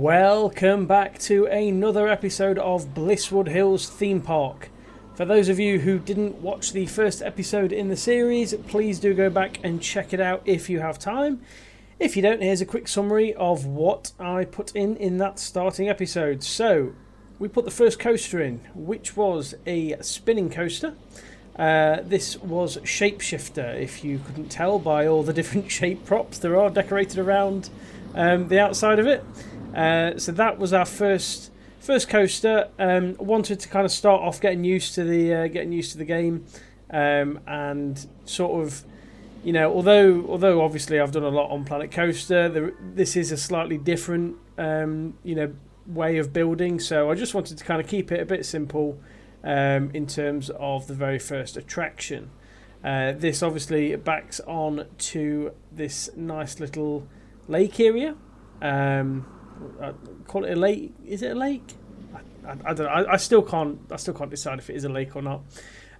Welcome back to another episode of Blisswood Hills Theme Park. For those of you who didn't watch the first episode in the series, please do go back and check it out if you have time. If you don't, here's a quick summary of what I put in that starting episode. So, we put the first coaster in, which was a spinning coaster. This was Shapeshifter, if you couldn't tell by all the different shape props there are decorated around the outside of it. So that was our first coaster. Wanted to kind of start off getting used to the game, and sort of, you know, although obviously I've done a lot on Planet Coaster, this is a slightly different way of building. So I just wanted to kind of keep it a bit simple in terms of the very first attraction. This obviously backs on to this nice little lake area. I call it a lake. Is it a lake? I don't know. I still can't decide if it is a lake or not.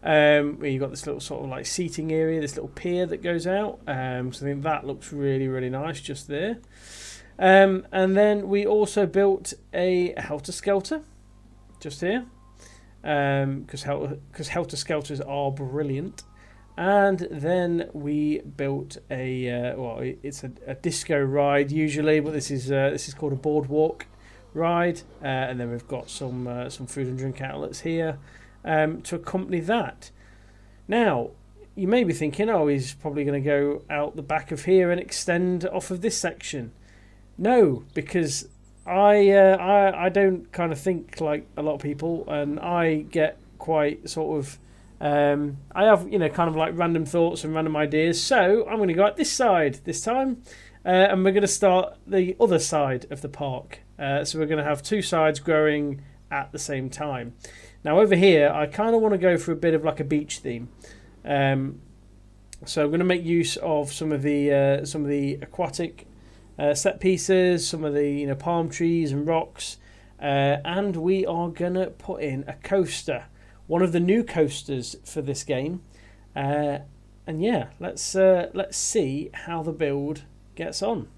Where you've got this little sort of like seating area, this little pier that goes out. So I think that looks really, really nice just there. And then we also built a Helter Skelter just here, because Helter Skelters are brilliant. And then we built it's a disco ride usually, but this is called a boardwalk ride. And then we've got some food and drink outlets here to accompany that. Now, you may be thinking, oh, he's probably going to go out the back of here and extend off of this section. No, because I don't kind of think like a lot of people, and I get quite sort of I have, kind of like random thoughts and random ideas. So I'm going to go at this side this time, and we're going to start the other side of the park. So we're going to have two sides growing at the same time. Now over here, I kind of want to go for a bit of like a beach theme. So I'm going to make use of some of the aquatic set pieces, some of the palm trees and rocks, and we are going to put in a coaster. One of the new coasters for this game, and yeah, let's see how the build gets on.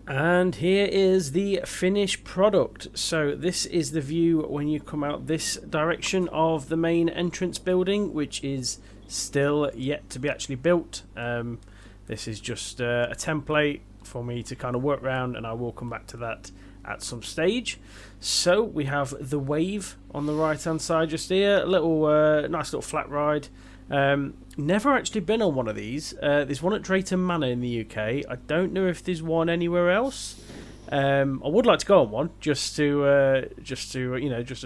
And here is the finished product. So this is the view when you come out this direction of the main entrance building, which is still yet to be actually built. This is just a template for me to kind of work around, and I will come back to that at some stage. So we have the wave on the right hand side just here, a little nice little flat ride. Never actually been on one of these. There's one at Drayton Manor in the UK. I don't know if there's one anywhere else. I would like to go on one just to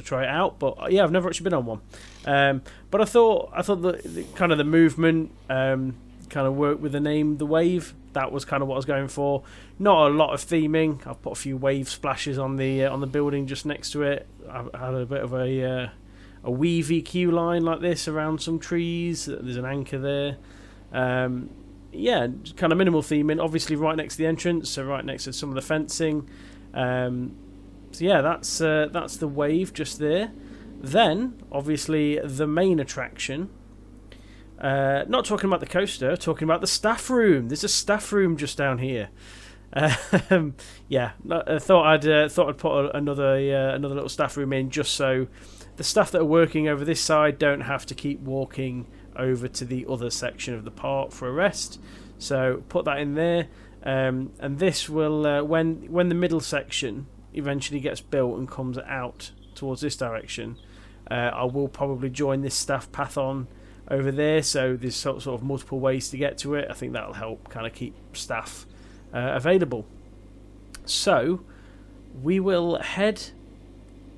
try it out. But yeah, I've never actually been on one. But I thought the kind of the movement kind of worked with the name, the wave. That was kind of what I was going for. Not a lot of theming. I've put a few wave splashes on the building just next to it. I had a bit of a weavy queue line like this around some trees. There's an anchor there. Yeah, kind of minimal theming. Obviously right next to the entrance, so right next to some of the fencing. So yeah, that's the wave just there. Then obviously the main attraction. Not talking about the coaster, talking about the staff room. There's a staff room just down here. Yeah, I thought I'd put another little staff room in just so the staff that are working over this side don't have to keep walking over to the other section of the park for a rest. So put that in there, and this will when the middle section eventually gets built and comes out towards this direction, I will probably join this staff path on over there. So there's sort of multiple ways to get to it. I think that'll help kind of keep staff available. So we will head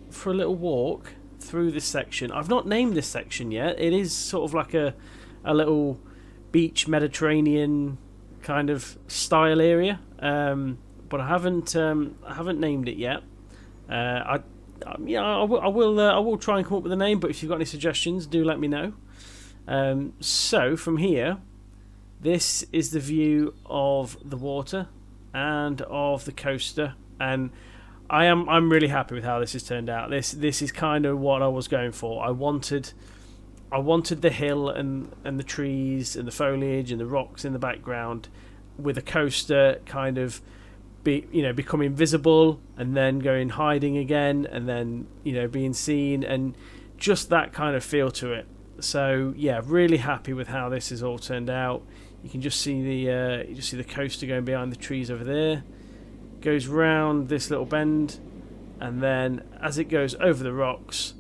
for a little walk through this section. I've not named this section yet. It is sort of like a little beach Mediterranean kind of style area, but I haven't named it yet. I will try and come up with a name, but if you've got any suggestions, do let me know. So from here, this is the view of the water and of the coaster, and I'm really happy with how this has turned out. This is kind of what I was going for. I wanted the hill and the trees and the foliage and the rocks in the background, with a coaster kind of becoming visible and then going hiding again, and then being seen, and just that kind of feel to it. So yeah, really happy with how this has all turned out. You can just see the coaster going behind the trees over there. Goes round this little bend, and then as it goes over the rocks,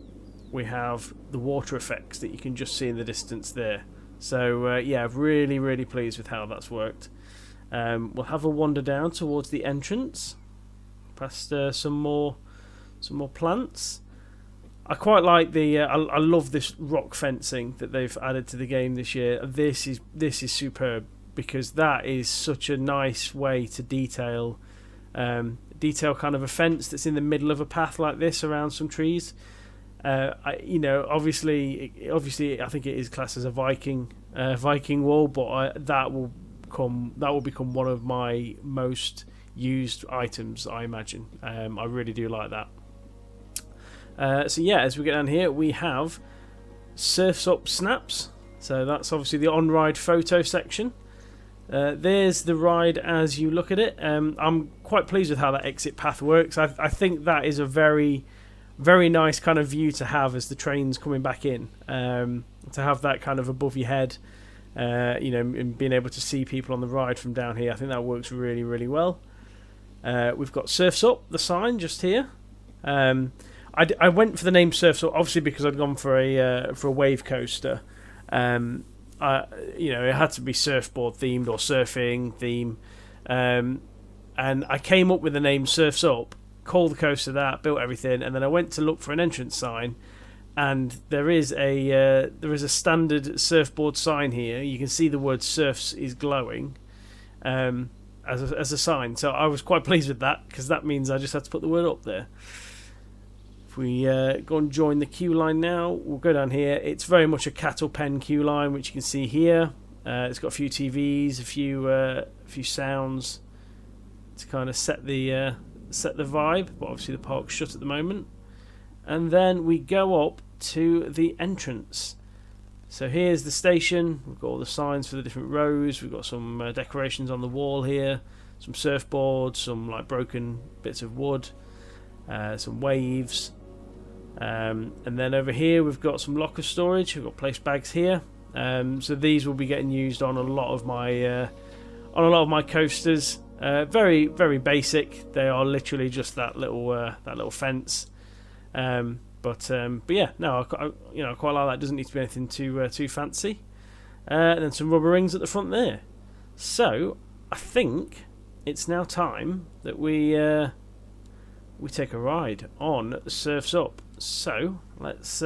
we have the water effects that you can just see in the distance there. So yeah, really pleased with how that's worked. We'll have a wander down towards the entrance, past some more plants. I quite like I love this rock fencing that they've added to the game this year. This is superb, because that is such a nice way to detail kind of a fence that's in the middle of a path like this around some trees. Obviously I think it is classed as a Viking wall, but that will become one of my most used items, I imagine. I really do like that. So yeah, as we get down here, we have Surf's Up Snaps. So that's obviously the on-ride photo section. There's the ride as you look at it. I'm quite pleased with how that exit path works. I think that is a very, very nice kind of view to have as the train's coming back in. To have that kind of above your head, and being able to see people on the ride from down here. I think that works really, really well. We've got Surf's Up, the sign just here. I went for the name Surf's Up obviously because I'd gone for a wave coaster. It had to be surfboard themed or surfing theme, and I came up with the name Surf's Up, called the coaster that, built everything, and then I went to look for an entrance sign, and there is a standard surfboard sign here. You can see the word surfs is glowing as a sign, so I was quite pleased with that, because that means I just had to put the word up there. If we go and join the queue line now, we'll go down here. It's very much a cattle pen queue line, which you can see here. It's got a few TVs, a few sounds to kind of set the vibe, but obviously the park's shut at the moment. And then we go up to the entrance. So here's the station. We've got all the signs for the different rows. We've got some decorations on the wall here. some surfboards, some like broken bits of wood, some waves, and then over here we've got some locker storage. We've got place bags here, so these will be getting used on a lot of my coasters. Very, very basic. They are literally just that little fence. But yeah, no, I quite like that. It doesn't need to be anything too fancy. And then some rubber rings at the front there. So I think it's now time that we take a ride on Surf's Up. So let's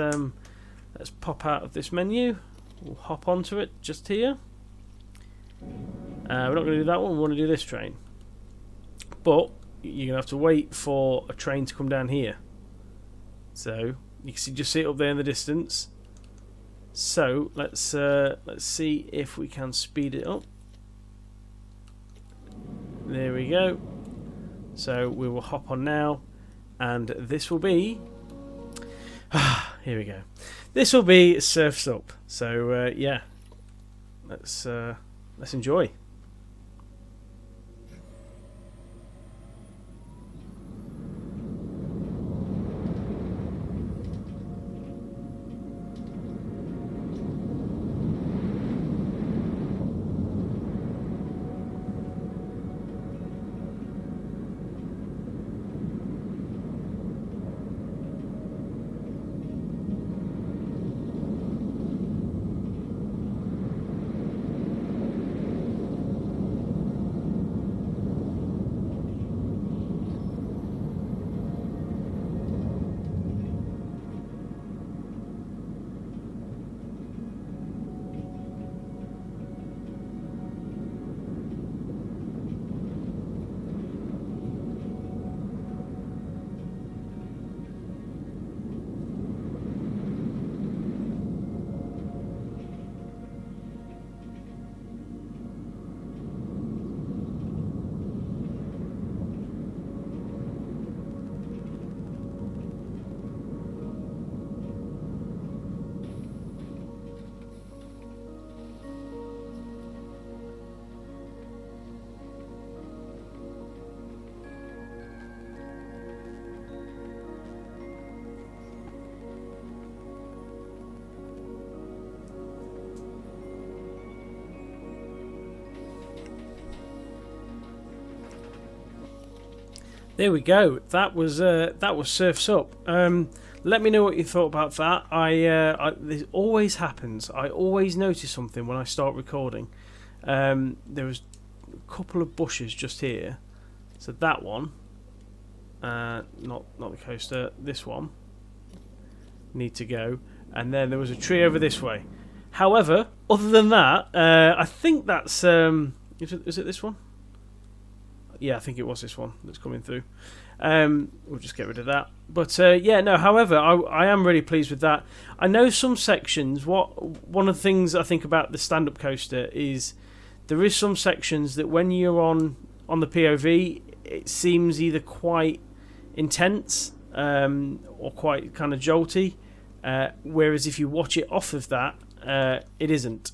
pop out of this menu. We'll hop onto it just here. We're not going to do that one. We want to do this train. But you're going to have to wait for a train to come down here. So you can just see it up there in the distance. So let's see if we can speed it up. There we go. So we will hop on now, and this will be. Here we go. This will be Surf's Up. So yeah, let's enjoy. There we go. That was Surf's Up. Let me know what you thought about that. This always happens. I always notice something when I start recording. There was a couple of bushes just here. So that one, not the coaster. This one need to go, and then there was a tree over this way. However, other than that, I think that's is it this one? Yeah, I think it was this one that's coming through. We'll just get rid of that. But yeah, no. However, I am really pleased with that. I know some sections. One of the things I think about the stand-up coaster is there is some sections that when you're on the POV, it seems either quite intense or quite kind of jolty. Whereas if you watch it off of that, it isn't.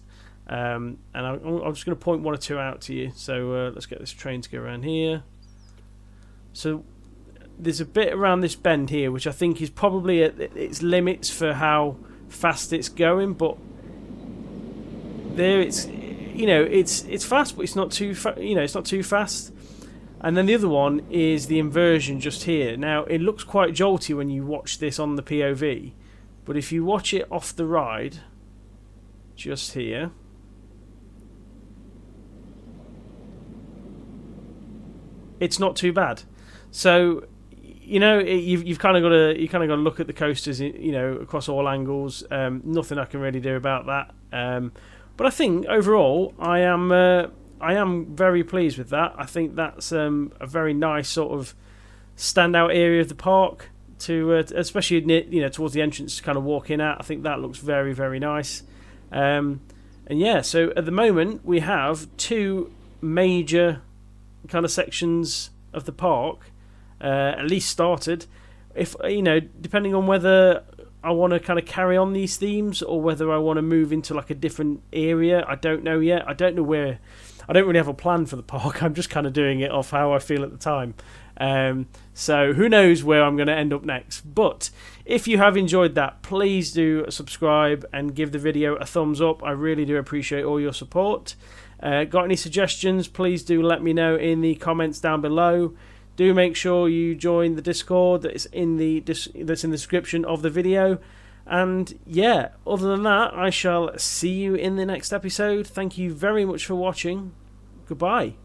And I'm just going to point one or two out to you. So let's get this train to go around here. So there's a bit around this bend here, which I think is probably at its limits for how fast it's going. But there, it's fast, but it's not too it's not too fast. And then the other one is the inversion just here. Now it looks quite jolty when you watch this on the POV, but if you watch it off the ride, just here. It's not too bad. So, you've kind of got to look at the coasters, across all angles. Nothing I can really do about that. But I think overall, I am very pleased with that. I think that's a very nice sort of standout area of the park especially near, towards the entrance to kind of walk in at. I think that looks very, very nice. And yeah, so at the moment we have two major kind of sections of the park at least started. If depending on whether I want to kind of carry on these themes or whether I want to move into like a different area, I don't know yet. I don't know where I don't really have a plan for the park. I'm just kind of doing it off how I feel at the time. So who knows where I'm going to end up next. But if you have enjoyed that, please do subscribe and give the video a thumbs up. I really do appreciate all your support. Got any suggestions, please do let me know in the comments down below. Do make sure you join the Discord that's in the description of the video. And yeah, other than that, I shall see you in the next episode. Thank you very much for watching. Goodbye.